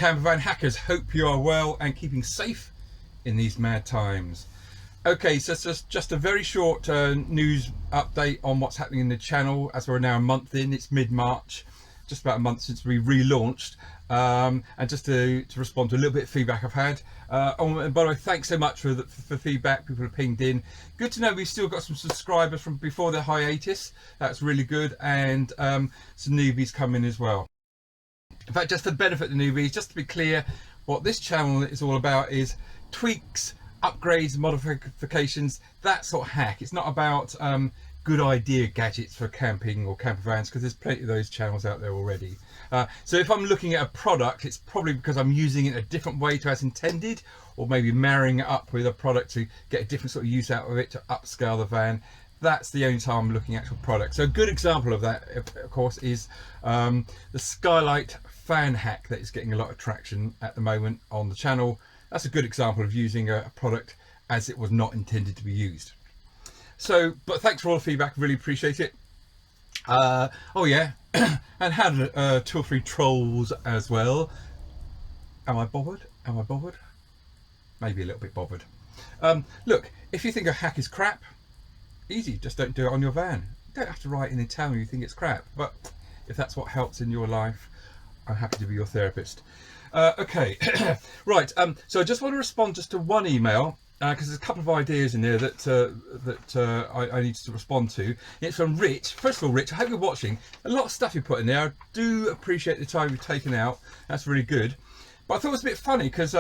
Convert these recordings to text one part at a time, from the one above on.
Campervan hackers, hope you are well and keeping safe in these mad times. Okay, so it's just a very short news update on what's happening in the channel as we're now a month in. It's mid-March, just about a month since we relaunched, and just to respond to a little bit of feedback I've had. And by the way, thanks so much for feedback. People have pinged in. Good to know we've still got some subscribers from before the hiatus. That's really good, and some newbies come in as well. In fact, just for the benefit of the newbies, just to be clear, what this channel is all about is tweaks, upgrades, modifications, that sort of hack. It's not about good idea gadgets for camping or camper vans, because there's plenty of those channels out there already. So if I'm looking at a product, it's probably because I'm using it a different way to as intended, or maybe marrying it up with a product to get a different sort of use out of it to upscale the van. That's the only time I'm looking at actual product. So a good example of that, of course, is the skylight fan hack that is getting a lot of traction at the moment on the channel. That's a good example of using a product as it was not intended to be used. So, but thanks for all the feedback, really appreciate it. Oh yeah, and had 2 or 3 trolls as well. Am I bothered? Am I bothered? Maybe a little bit bothered. Look, if you think a hack is crap, easy, just don't do it on your van. You don't have to write in and tell me you think it's crap, but if that's what helps in your life, I'm happy to be your therapist. Okay, right, so I just want to respond just to one email, because there's a couple of ideas in there that I need to respond to. It's from Rich. First of all, Rich, I hope you're watching. A lot of stuff you put in there. I do appreciate the time you've taken out. That's really good. But I thought it was a bit funny because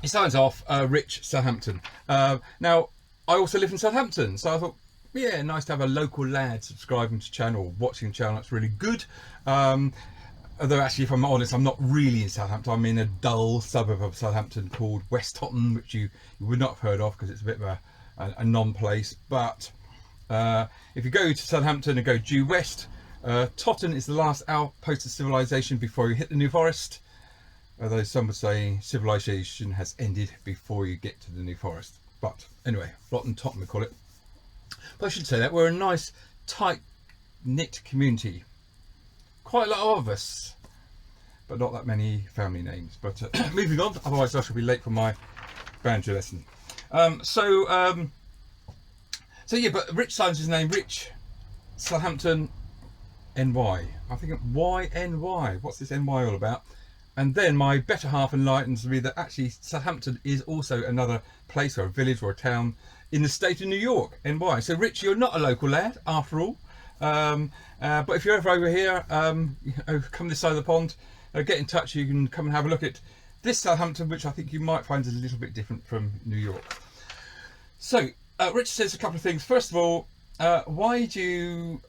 he signs off, Rich, Southampton. Now, I also live in Southampton, so I thought, yeah, nice to have a local lad subscribing to the channel, watching the channel. That's really good. Although actually, if I'm honest, I'm not really in Southampton. I'm in a dull suburb of Southampton called West Totton, which you would not have heard of because it's a bit of a non-place. But if you go to Southampton and go due west, Totton is the last outpost of civilization before you hit the New Forest. Although some would say civilization has ended before you get to the New Forest. But anyway, Rotten Totton we call it. But I should say that we're a nice, tight-knit community. Quite a lot of us, but not that many family names. But moving on, otherwise I shall be late for my banjo lesson. So yeah, but Rich signs his name, Rich, Southampton, NY. I think why NY? What's this NY all about? And then my better half enlightens me that actually Southampton is also another place or a village or a town in the state of New York, NY. So Rich, you're not a local lad after all. But if you're ever over here, come this side of the pond, get in touch. You can come and have a look at this Southampton, which I think you might find is a little bit different from New York. So Rich says a couple of things. First of all, why do you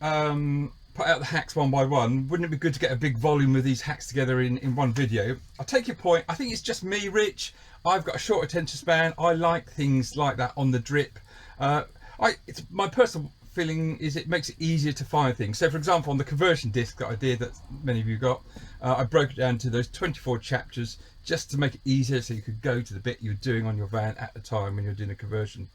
put out the hacks one by one? Wouldn't it be good to get a big volume of these hacks together in one video? I take your point. I think it's just me, Rich. I've got a short attention span. I like things like that on the drip. It's my personal feeling is it makes it easier to find things. So for example, on the conversion disc that I did, that many of you got, I broke it down to those 24 chapters just to make it easier so you could go to the bit you're doing on your van at the time when you're doing a conversion.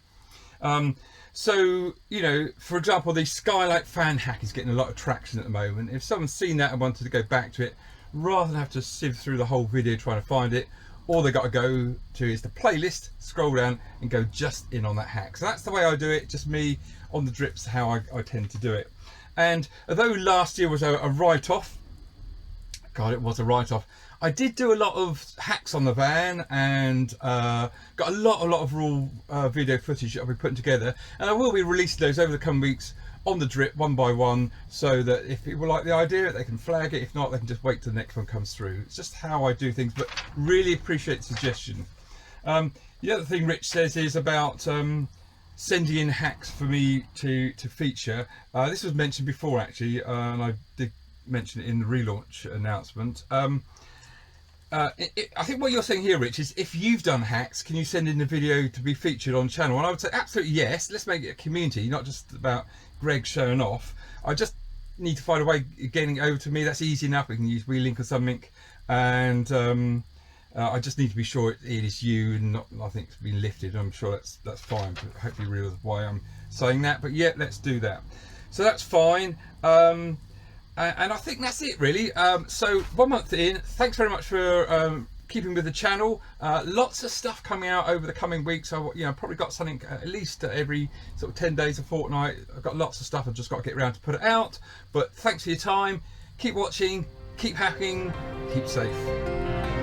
So, you know, for example, the skylight fan hack is getting a lot of traction at the moment. If someone's seen that and wanted to go back to it, rather than have to sift through the whole video trying to find it, all they got to go to is the playlist, scroll down and go just in on that hack. So that's the way I do it, just me on the drips, how I tend to do it. And although last year was a write-off, God, it was a write-off, I did do a lot of hacks on the van and got a lot of raw video footage that I'll be putting together, and I will be releasing those over the coming weeks on the drip one by one, so that if people like the idea they can flag it. If not, they can just wait till the next one comes through. It's just how I do things, but really appreciate the suggestion. The other thing Rich says is about sending in hacks for me to feature. This was mentioned before actually, and I did mention it in the relaunch announcement. I think what you're saying here, Rich, is if you've done hacks, can you send in the video to be featured on channel? And I would say absolutely yes. Let's make it a community, not just about Greg showing off. I just need to find a way of getting it over to me. That's easy enough. We can use WeLink or something, and I just need to be sure it is you and not nothing it's been lifted. I'm sure that's fine. But hopefully you realise why I'm saying that. But yeah, let's do that. So that's fine. And I think that's it really. So 1 month in, thanks very much for keeping with the channel. Lots of stuff coming out over the coming weeks. So probably got something at least every sort of 10 days, a fortnight. I've got lots of stuff. I've just got to get around to put it out. But thanks for your time. Keep watching, keep hacking, keep safe.